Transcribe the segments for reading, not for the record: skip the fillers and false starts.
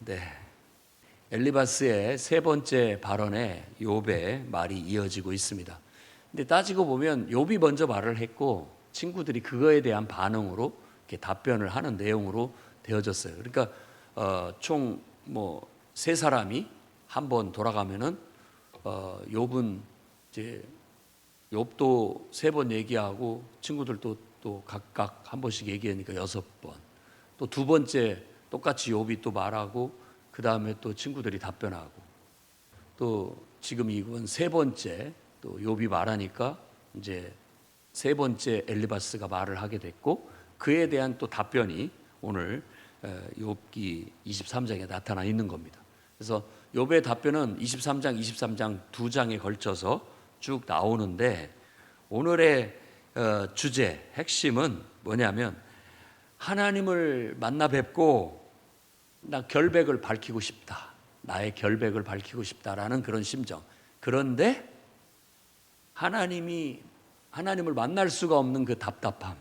네, 엘리바스의 세 번째 발언에 욥의 말이 이어지고 있습니다. 근데 따지고 보면 욥이 먼저 말을 했고 친구들이 그거에 대한 반응으로 이렇게 답변을 하는 내용으로 되어졌어요. 그러니까 총 세 사람이 한 번 돌아가면은 욥은 이제 욥도 세 번 얘기하고 친구들도 또 각각 한 번씩 얘기하니까 6번. 또 두 번째 똑같이 욥이 또 말하고 그 다음에 또 친구들이 답변하고 또 지금 이건 세 번째 또 욥이 말하니까 이제 세 번째 엘리바스가 말을 하게 됐고 그에 대한 또 답변이 오늘 욥기 23장에 나타나 있는 겁니다. 그래서 욥의 답변은 23장, 23장 두 장에 걸쳐서 쭉 나오는데 오늘의 주제, 핵심은 뭐냐면 하나님을 만나 뵙고 나 결백을 밝히고 싶다. 나의 결백을 밝히고 싶다라는 그런 심정. 그런데 하나님을 만날 수가 없는 그 답답함.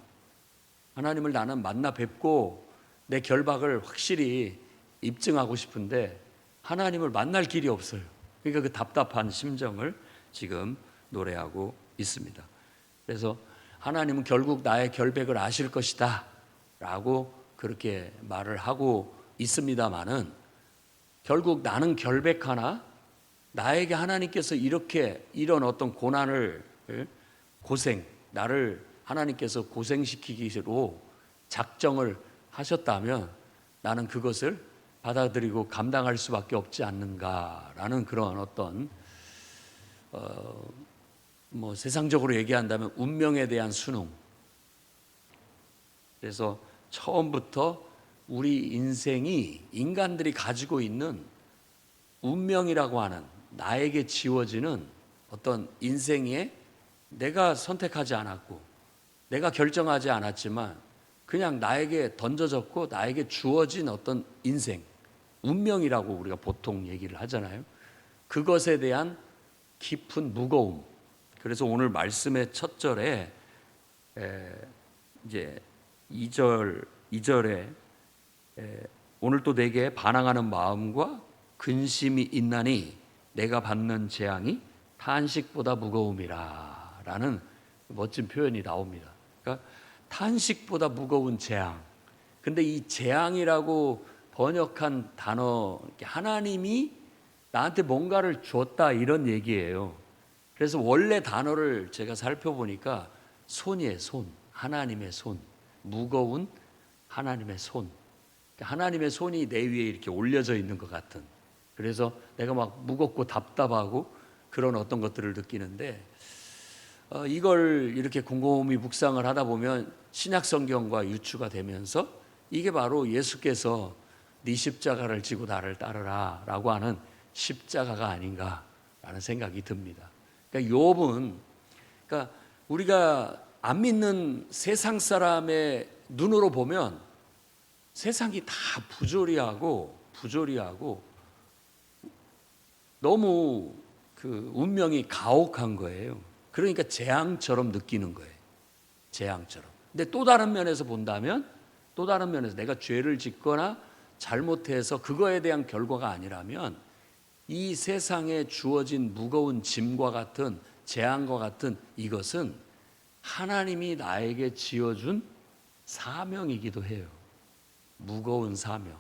하나님을 나는 만나 뵙고 내 결박을 확실히 입증하고 싶은데 하나님을 만날 길이 없어요. 그러니까 그 답답한 심정을 지금 노래하고 있습니다. 그래서 하나님은 결국 나의 결백을 아실 것이다 라고 그렇게 말을 하고 있습니다마는 결국 나는 결백하나 나에게 하나님께서 이런 어떤 고난을 나를 하나님께서 고생시키기로 작정을 하셨다면 나는 그것을 받아들이고 감당할 수밖에 없지 않는가라는 그런 어떤 세상적으로 얘기한다면 운명에 대한 순응. 그래서 처음부터 우리 인생이 인간들이 가지고 있는 운명이라고 하는 나에게 지워지는 어떤 인생에 내가 선택하지 않았고 내가 결정하지 않았지만 그냥 나에게 던져졌고 나에게 주어진 어떤 인생, 운명이라고 우리가 보통 얘기를 하잖아요. 그것에 대한 깊은 무거움. 그래서 오늘 말씀의 첫 절에 이제 2절에 오늘도 내게 반항하는 마음과 근심이 있나니 내가 받는 재앙이 탄식보다 무거움이라 라는 멋진 표현이 나옵니다. 그러니까 탄식보다 무거운 재앙. 근데 이 재앙이라고 번역한 단어, 하나님이 나한테 뭔가를 줬다 이런 얘기예요. 그래서 원래 단어를 제가 살펴보니까 손이에요, 손. 하나님의 손. 무거운 하나님의 손. 하나님의 손이 내 위에 이렇게 올려져 있는 것 같은. 그래서 내가 막 무겁고 답답하고 그런 어떤 것들을 느끼는데 이걸 이렇게 곰곰이 묵상을 하다 보면 신약 성경과 유추가 되면서 이게 바로 예수께서 네 십자가를 지고 나를 따르라 라고 하는 십자가가 아닌가라는 생각이 듭니다. 그러니까 욥은 우리가 안 믿는 세상 사람의 눈으로 보면 세상이 다 부조리하고 너무 그 운명이 가혹한 거예요. 그러니까 재앙처럼 느끼는 거예요. 재앙처럼. 근데 또 다른 면에서 본다면 내가 죄를 짓거나 잘못해서 그거에 대한 결과가 아니라면 이 세상에 주어진 무거운 짐과 같은 재앙과 같은 이것은 하나님이 나에게 지어준 사명이기도 해요. 무거운 사명.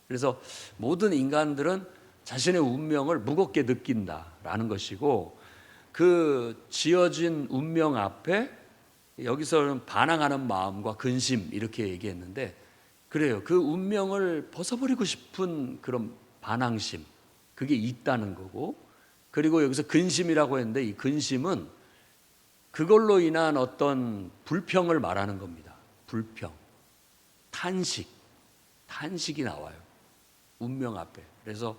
그래서 모든 인간들은 자신의 운명을 무겁게 느낀다라는 것이고 그 지어진 운명 앞에 여기서는 반항하는 마음과 근심 이렇게 얘기했는데 그래요. 그 운명을 벗어버리고 싶은 그런 반항심 그게 있다는 거고 그리고 여기서 근심이라고 했는데 이 근심은 그걸로 인한 어떤 불평을 말하는 겁니다. 불평, 탄식이 나와요. 운명 앞에. 그래서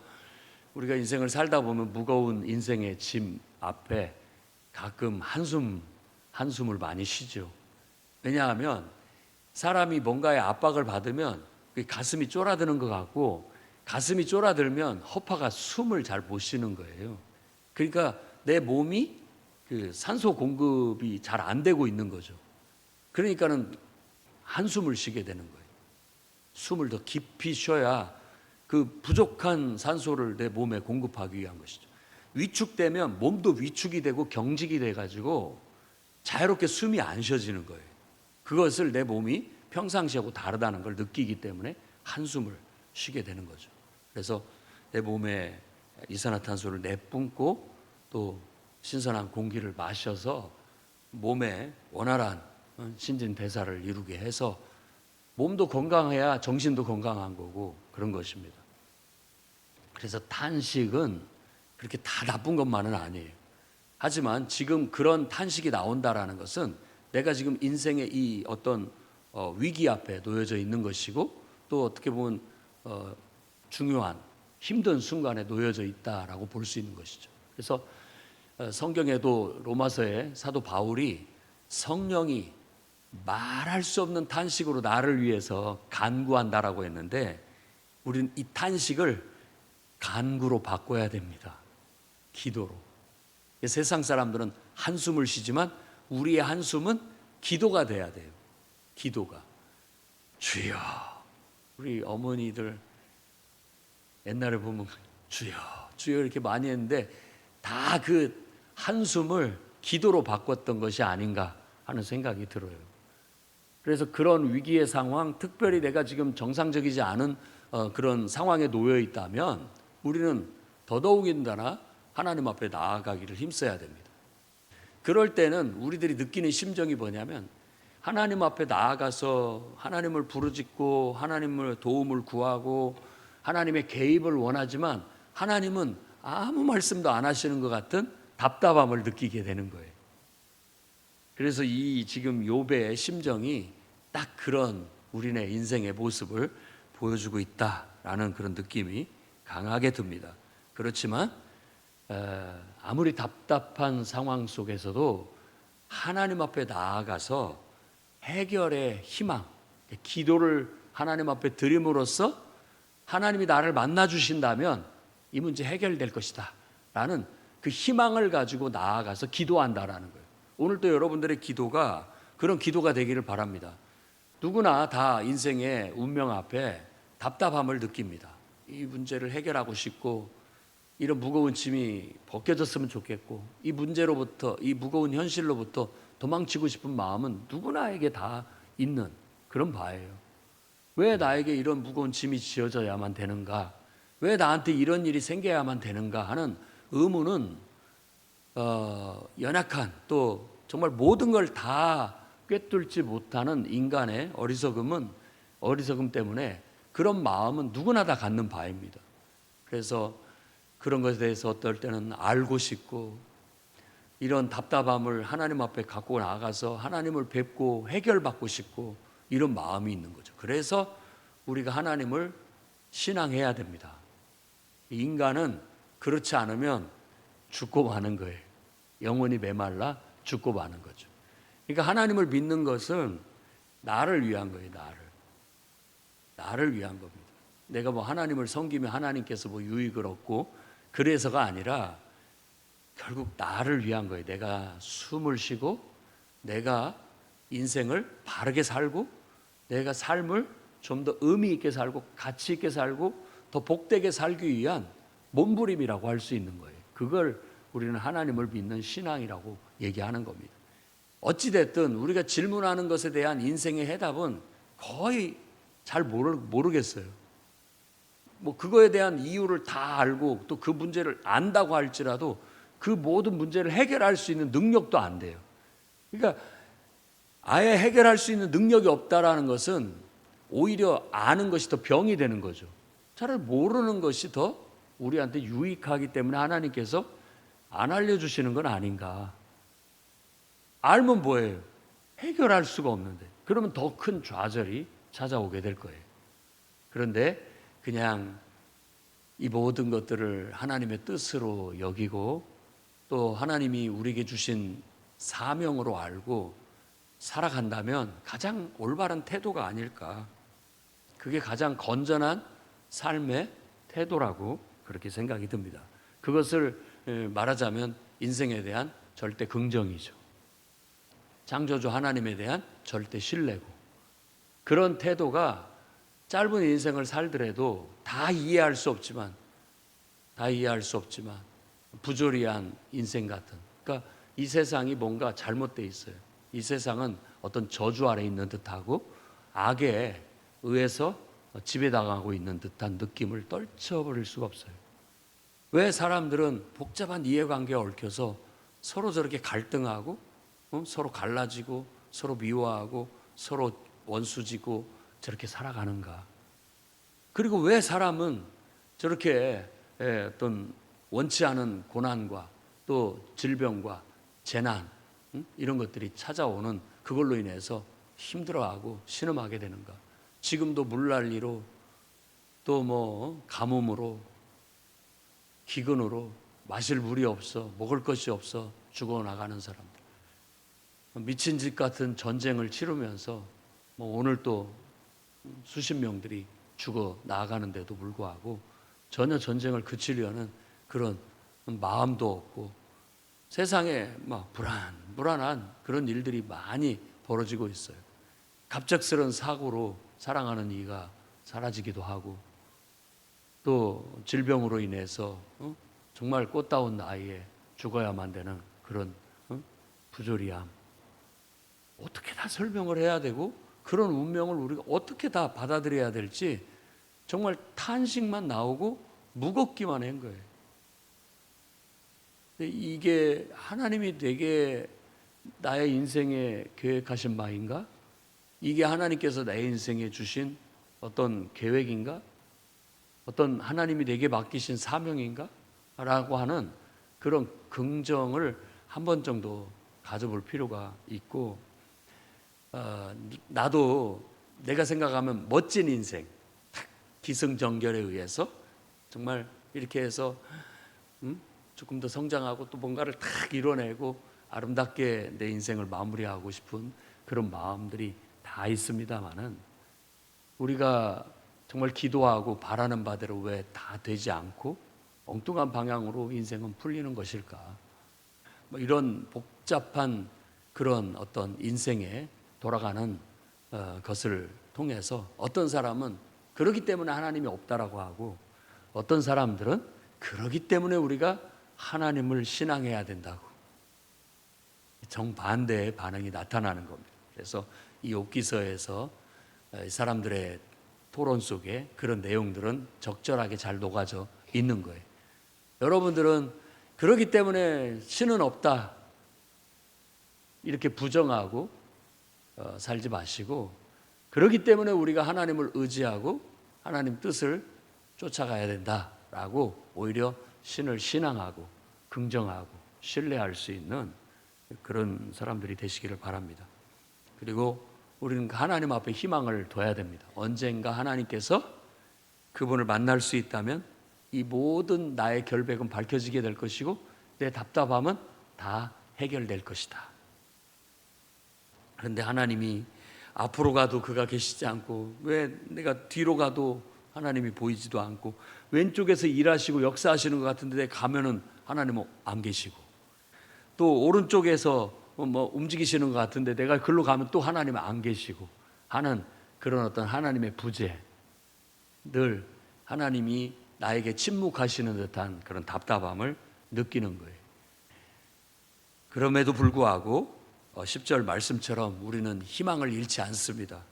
우리가 인생을 살다 보면 무거운 인생의 짐 앞에 가끔 한숨을 많이 쉬죠. 왜냐하면 사람이 뭔가의 압박을 받으면 가슴이 쫄아드는 것 같고 가슴이 쫄아들면 허파가 숨을 잘 못 쉬는 거예요. 그러니까 내 몸이 그 산소 공급이 잘 안 되고 있는 거죠. 그러니까는 한숨을 쉬게 되는 거예요. 숨을 더 깊이 쉬어야 그 부족한 산소를 내 몸에 공급하기 위한 것이죠. 위축되면 몸도 위축이 되고 경직이 돼가지고 자유롭게 숨이 안 쉬어지는 거예요. 그것을 내 몸이 평상시하고 다르다는 걸 느끼기 때문에 한숨을 쉬게 되는 거죠. 그래서 내 몸에 이산화탄소를 내뿜고 또 신선한 공기를 마셔서 몸에 원활한 신진대사를 이루게 해서 몸도 건강해야 정신도 건강한 거고 그런 것입니다. 그래서 탄식은 그렇게 다 나쁜 것만은 아니에요. 하지만 지금 그런 탄식이 나온다라는 것은 내가 지금 인생의 이 어떤 위기 앞에 놓여져 있는 것이고 또 어떻게 보면 중요한 힘든 순간에 놓여져 있다라고 볼 수 있는 것이죠. 그래서 성경에도 로마서에 사도 바울이 성령이 말할 수 없는 탄식으로 나를 위해서 간구한다라고 했는데 우리는 이 탄식을 간구로 바꿔야 됩니다. 기도로. 세상 사람들은 한숨을 쉬지만 우리의 한숨은 기도가 돼야 돼요. 기도가. 주여. 우리 어머니들 옛날에 보면 주여 주여 이렇게 많이 했는데 다 그 한숨을 기도로 바꿨던 것이 아닌가 하는 생각이 들어요. 그래서 그런 위기의 상황, 특별히 내가 지금 정상적이지 않은 그런 상황에 놓여 있다면 우리는 더더욱인다나 하나님 앞에 나아가기를 힘써야 됩니다. 그럴 때는 우리들이 느끼는 심정이 뭐냐면 하나님 앞에 나아가서 하나님을 부르짖고 하나님을 도움을 구하고 하나님의 개입을 원하지만 하나님은 아무 말씀도 안 하시는 것 같은 답답함을 느끼게 되는 거예요. 그래서 이 지금 욥의 심정이 딱 그런 우리네 인생의 모습을 보여주고 있다라는 그런 느낌이 강하게 듭니다. 그렇지만 아무리 답답한 상황 속에서도 하나님 앞에 나아가서 해결의 희망, 기도를 하나님 앞에 드림으로써 하나님이 나를 만나 주신다면 이 문제 해결될 것이다 라는 그 희망을 가지고 나아가서 기도한다라는 거예요. 오늘도 여러분들의 기도가 그런 기도가 되기를 바랍니다. 누구나 다 인생의 운명 앞에 답답함을 느낍니다. 이 문제를 해결하고 싶고 이런 무거운 짐이 벗겨졌으면 좋겠고 이 문제로부터 이 무거운 현실로부터 도망치고 싶은 마음은 누구나에게 다 있는 그런 바예요. 왜 나에게 이런 무거운 짐이 지어져야만 되는가? 왜 나한테 이런 일이 생겨야만 되는가 하는 의문은 연약한 또 정말 모든 걸 다 꿰뚫지 못하는 인간의 어리석음 때문에 그런 마음은 누구나 다 갖는 바입니다. 그래서 그런 것에 대해서 어떨 때는 알고 싶고 이런 답답함을 하나님 앞에 갖고 나가서 하나님을 뵙고 해결받고 싶고 이런 마음이 있는 거죠. 그래서 우리가 하나님을 신앙해야 됩니다. 인간은 그렇지 않으면 죽고 마는 거예요. 영혼이 메말라 죽고 마는 거죠. 그러니까 하나님을 믿는 것은 나를 위한 거예요. 나를 위한 겁니다. 내가 뭐 하나님을 섬기면 하나님께서 뭐 유익을 얻고 그래서가 아니라 결국 나를 위한 거예요. 내가 숨을 쉬고 내가 인생을 바르게 살고 내가 삶을 좀 더 의미 있게 살고 가치 있게 살고 더 복되게 살기 위한 몸부림이라고 할 수 있는 거예요. 그걸 우리는 하나님을 믿는 신앙이라고 얘기하는 겁니다. 어찌됐든 우리가 질문하는 것에 대한 인생의 해답은 거의 잘 모르겠어요. 뭐 그거에 대한 이유를 다 알고 또 그 문제를 안다고 할지라도 그 모든 문제를 해결할 수 있는 능력도 안 돼요. 그러니까 아예 해결할 수 있는 능력이 없다라는 것은 오히려 아는 것이 더 병이 되는 거죠. 차라리 모르는 것이 더 우리한테 유익하기 때문에 하나님께서 안 알려주시는 건 아닌가. 알면 뭐예요? 해결할 수가 없는데. 그러면 더 큰 좌절이 찾아오게 될 거예요. 그런데 그냥 이 모든 것들을 하나님의 뜻으로 여기고 또 하나님이 우리에게 주신 사명으로 알고 살아간다면 가장 올바른 태도가 아닐까. 그게 가장 건전한 삶의 태도라고 그렇게 생각이 듭니다. 그것을 말하자면 인생에 대한 절대 긍정이죠. 창조주 하나님에 대한 절대 신뢰고 그런 태도가 짧은 인생을 살더라도 다 이해할 수 없지만 부조리한 인생 같은, 그러니까 이 세상이 뭔가 잘못되어 있어요. 이 세상은 어떤 저주 아래 있는 듯하고 악에 의해서 지배당하고 있는 듯한 느낌을 떨쳐버릴 수가 없어요. 왜 사람들은 복잡한 이해관계에 얽혀서 서로 저렇게 갈등하고 서로 갈라지고 서로 미워하고 서로 원수지고 저렇게 살아가는가? 그리고 왜 사람은 저렇게 어떤 원치 않은 고난과 또 질병과 재난 이런 것들이 찾아오는 그걸로 인해서 힘들어하고 신음하게 되는가? 지금도 물난리로 또 뭐 가뭄으로 기근으로 마실 물이 없어 먹을 것이 없어 죽어나가는 사람들, 미친 짓 같은 전쟁을 치르면서 뭐 오늘 또 수십 명들이 죽어 나가는데도 불구하고 전혀 전쟁을 그치려는 그런 마음도 없고 세상에 막 불안한 그런 일들이 많이 벌어지고 있어요. 갑작스런 사고로 사랑하는 이가 사라지기도 하고 또 질병으로 인해서 정말 꽃다운 나이에 죽어야만 되는 그런 부조리함, 어떻게 다 설명을 해야 되고 그런 운명을 우리가 어떻게 다 받아들여야 될지 정말 탄식만 나오고 무겁기만 한 거예요. 근데 이게 하나님이 되게 나의 인생에 계획하신 바인가? 이게 하나님께서 내 인생에 주신 어떤 계획인가? 어떤 하나님이 내게 맡기신 사명인가? 라고 하는 그런 긍정을 한 번 정도 가져볼 필요가 있고, 나도 내가 생각하면 멋진 인생, 기승전결에 의해서 정말 이렇게 해서 조금 더 성장하고 또 뭔가를 탁 이뤄내고 아름답게 내 인생을 마무리하고 싶은 그런 마음들이 다 있습니다만은, 우리가 정말 기도하고 바라는 바대로 왜 다 되지 않고 엉뚱한 방향으로 인생은 풀리는 것일까? 뭐 이런 복잡한 그런 어떤 인생에 돌아가는 것을 통해서 어떤 사람은 그러기 때문에 하나님이 없다라고 하고, 어떤 사람들은 그러기 때문에 우리가 하나님을 신앙해야 된다고, 정반대의 반응이 나타나는 겁니다. 그래서 이 욥기서에서 사람들의 토론 속에 그런 내용들은 적절하게 잘 녹아져 있는 거예요. 여러분들은 그러기 때문에 신은 없다 이렇게 부정하고 살지 마시고, 그러기 때문에 우리가 하나님을 의지하고 하나님 뜻을 쫓아가야 된다라고 오히려 신을 신앙하고 긍정하고 신뢰할 수 있는 그런 사람들이 되시기를 바랍니다. 그리고 우리는 하나님 앞에 희망을 둬야 됩니다. 언젠가 하나님께서 그분을 만날 수 있다면 이 모든 나의 결백은 밝혀지게 될 것이고 내 답답함은 다 해결될 것이다. 그런데 하나님이 앞으로 가도 그가 계시지 않고, 왜 내가 뒤로 가도 하나님이 보이지도 않고, 왼쪽에서 일하시고 역사하시는 것 같은데 내가 가면은 하나님은 안 계시고, 또 오른쪽에서 뭐 움직이시는 것 같은데 내가 글로 가면 또 하나님은 안 계시고 하는 그런 어떤 하나님의 부재, 늘 하나님이 나에게 침묵하시는 듯한 그런 답답함을 느끼는 거예요. 그럼에도 불구하고 10절 말씀처럼 우리는 희망을 잃지 않습니다.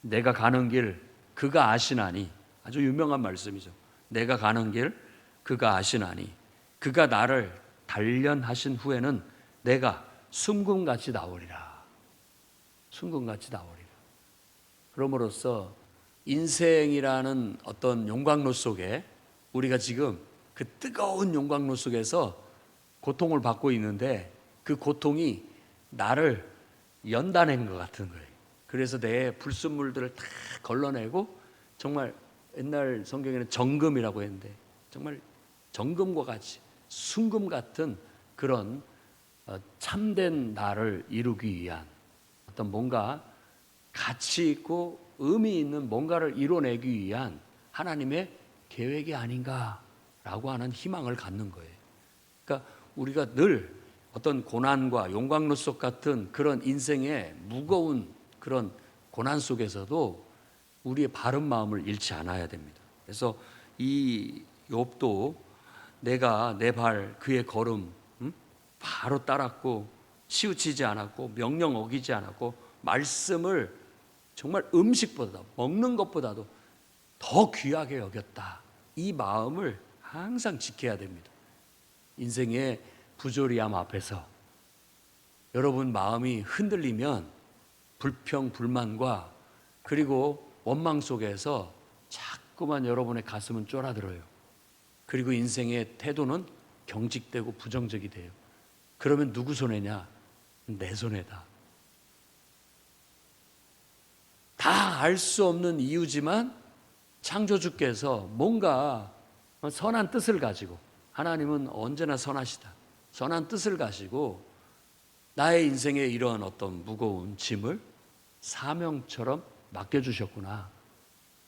내가 가는 길 그가 아시나니, 아주 유명한 말씀이죠. 내가 가는 길 그가 아시나니 그가 나를 단련하신 후에는 내가 순금같이 나오리라. 순금같이 나오리라. 그럼으로써 인생이라는 어떤 용광로 속에 우리가 지금 그 뜨거운 용광로 속에서 고통을 받고 있는데 그 고통이 나를 연다낸 것 같은 거예요. 그래서 내 불순물들을 다 걸러내고 정말 옛날 성경에는 정금이라고 했는데 정말 정금과 같이 순금 같은 그런 참된 나를 이루기 위한 어떤 뭔가 가치 있고 의미 있는 뭔가를 이뤄내기 위한 하나님의 계획이 아닌가라고 하는 희망을 갖는 거예요. 그러니까 우리가 늘 어떤 고난과 용광로 속 같은 그런 인생의 무거운 그런 고난 속에서도 우리의 바른 마음을 잃지 않아야 됩니다. 그래서 이 욥도 내가 내 발 그의 걸음 바로 따랐고 치우치지 않았고 명령 어기지 않았고 말씀을 정말 음식보다 먹는 것보다도 더 귀하게 여겼다. 이 마음을 항상 지켜야 됩니다. 인생의 부조리함 앞에서 여러분 마음이 흔들리면 불평, 불만과 그리고 원망 속에서 자꾸만 여러분의 가슴은 쫄아들어요. 그리고 인생의 태도는 경직되고 부정적이 돼요. 그러면 누구 손해냐? 내 손해다. 다 알 수 없는 이유지만 창조주께서 뭔가 선한 뜻을 가지고, 하나님은 언제나 선하시다. 선한 뜻을 가지고 나의 인생에 이러한 어떤 무거운 짐을 사명처럼 맡겨주셨구나.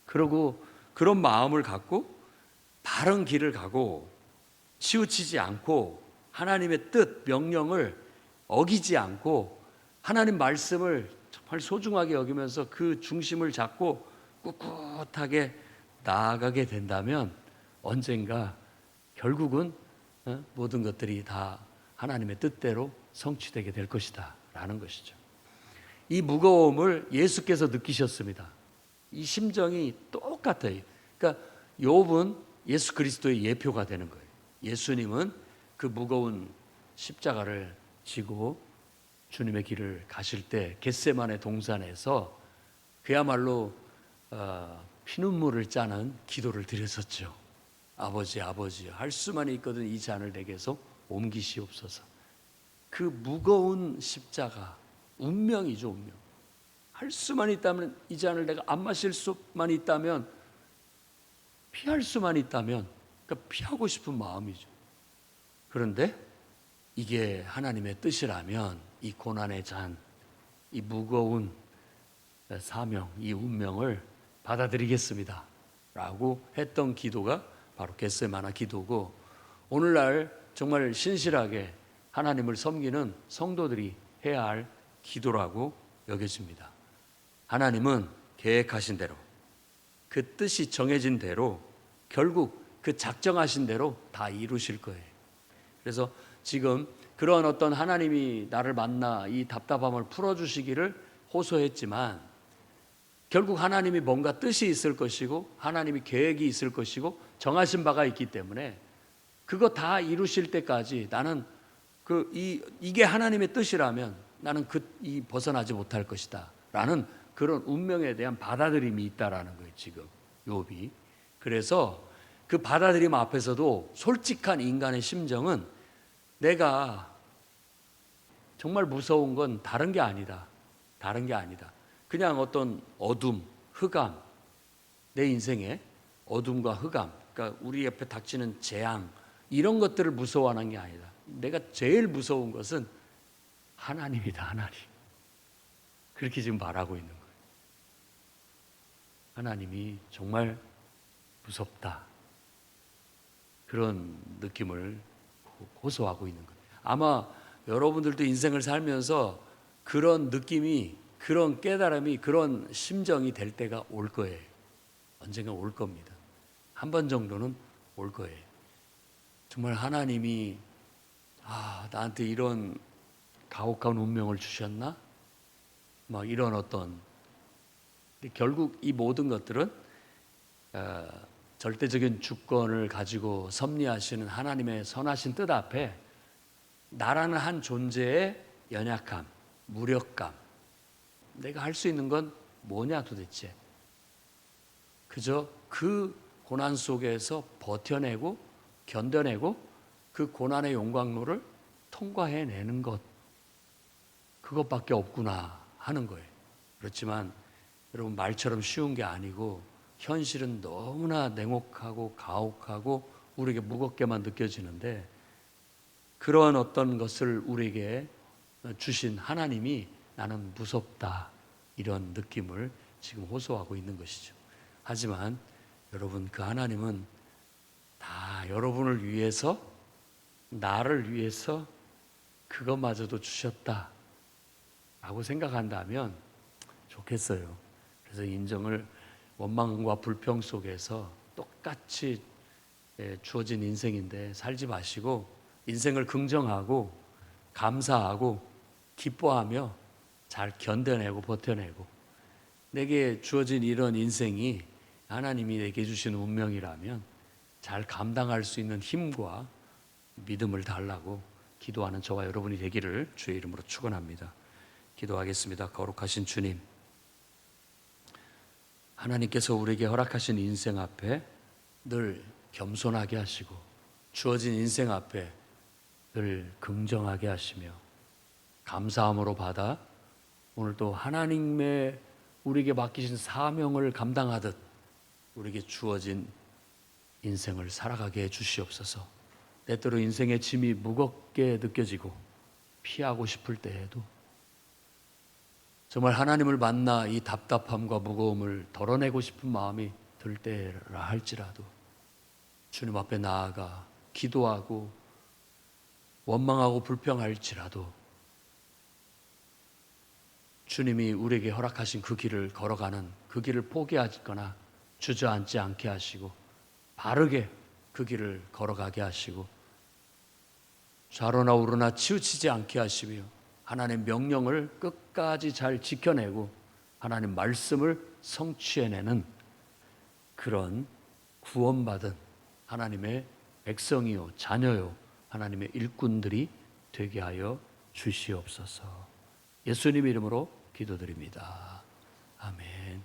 그러고 그런 마음을 갖고 바른 길을 가고 치우치지 않고 하나님의 뜻, 명령을 어기지 않고 하나님 말씀을 정말 소중하게 여기면서 그 중심을 잡고 꿋꿋하게 나아가게 된다면 언젠가 결국은 모든 것들이 다 하나님의 뜻대로 성취되게 될 것이다 라는 것이죠. 이 무거움을 예수께서 느끼셨습니다. 이 심정이 똑같아요. 그러니까 욥은 예수 그리스도의 예표가 되는 거예요. 예수님은 그 무거운 십자가를 지고 주님의 길을 가실 때 겟세마네 동산에서 그야말로 피눈물을 짜는 기도를 드렸었죠. 아버지, 아버지, 할 수만 있거든 이 잔을 내게서 옮기시옵소서. 그 무거운 십자가, 운명이죠, 운명. 할 수만 있다면, 이 잔을 내가 안 마실 수만 있다면, 피할 수만 있다면, 그러니까 피하고 싶은 마음이죠. 그런데 이게 하나님의 뜻이라면 이 고난의 잔, 이 무거운 사명, 이 운명을 받아들이겠습니다 라고 했던 기도가 바로 겟세마네 기도고, 오늘날 정말 신실하게 하나님을 섬기는 성도들이 해야 할 기도라고 여겨집니다. 하나님은 계획하신 대로, 그 뜻이 정해진 대로, 결국 그 작정하신 대로 다 이루실 거예요. 그래서 지금 그런 어떤 하나님이 나를 만나 이 답답함을 풀어주시기를 호소했지만, 결국 하나님이 뭔가 뜻이 있을 것이고 하나님이 계획이 있을 것이고 정하신 바가 있기 때문에 그거 다 이루실 때까지 나는 이게 하나님의 뜻이라면 나는 이 벗어나지 못할 것이다 라는 그런 운명에 대한 받아들임이 있다라는 거예요, 지금 욥이. 그래서 그 받아들임 앞에서도 솔직한 인간의 심정은 내가 정말 무서운 건 다른 게 아니다. 다른 게 아니다. 그냥 어떤 어둠, 흑암, 내 인생에 어둠과 흑암, 그러니까 우리 옆에 닥치는 재앙, 이런 것들을 무서워하는 게 아니다. 내가 제일 무서운 것은 하나님이다, 하나님. 그렇게 지금 말하고 있는 거예요. 하나님이 정말 무섭다. 그런 느낌을 호소하고 있는 거예요. 아마 여러분들도 인생을 살면서 그런 느낌이, 그런 깨달음이, 그런 심정이 될 때가 올 거예요. 언젠가 올 겁니다. 한 번 정도는 올 거예요. 정말 하나님이 나한테 이런 가혹한 운명을 주셨나? 막 이런 어떤, 결국 이 모든 것들은 절대적인 주권을 가지고 섭리하시는 하나님의 선하신 뜻 앞에 나라는 한 존재의 연약함, 무력감, 내가 할 수 있는 건 뭐냐 도대체. 그저 그 고난 속에서 버텨내고 견뎌내고 그 고난의 용광로를 통과해내는 것, 그것밖에 없구나 하는 거예요. 그렇지만 여러분, 말처럼 쉬운 게 아니고 현실은 너무나 냉혹하고 가혹하고 우리에게 무겁게만 느껴지는데, 그런 어떤 것을 우리에게 주신 하나님이 나는 무섭다, 이런 느낌을 지금 호소하고 있는 것이죠. 하지만 여러분, 그 하나님은 다 여러분을 위해서, 나를 위해서 그것마저도 주셨다 라고 생각한다면 좋겠어요. 그래서 인정을 원망과 불평 속에서 똑같이 주어진 인생인데 살지 마시고 인생을 긍정하고 감사하고 기뻐하며 잘 견뎌내고 버텨내고, 내게 주어진 이런 인생이 하나님이 내게 주신 운명이라면 잘 감당할 수 있는 힘과 믿음을 달라고 기도하는 저와 여러분이 되기를 주의 이름으로 축원합니다. 기도하겠습니다. 거룩하신 주님, 하나님께서 우리에게 허락하신 인생 앞에 늘 겸손하게 하시고 주어진 인생 앞에 늘 긍정하게 하시며 감사함으로 받아 오늘도 하나님의 우리에게 맡기신 사명을 감당하듯 우리에게 주어진 인생을 살아가게 해 주시옵소서. 때때로 인생의 짐이 무겁게 느껴지고 피하고 싶을 때에도 정말 하나님을 만나 이 답답함과 무거움을 덜어내고 싶은 마음이 들 때라 할지라도 주님 앞에 나아가 기도하고 원망하고 불평할지라도 주님이 우리에게 허락하신 그 길을 걸어가는, 그 길을 포기하거나 주저앉지 않게 하시고 바르게 그 길을 걸어가게 하시고 좌로나 우로나 치우치지 않게 하시며 하나님의 명령을 끝까지 잘 지켜내고 하나님 말씀을 성취해내는 그런 구원받은 하나님의 백성이요 자녀요 하나님의 일꾼들이 되게 하여 주시옵소서. 예수님 이름으로 기도드립니다. 아멘.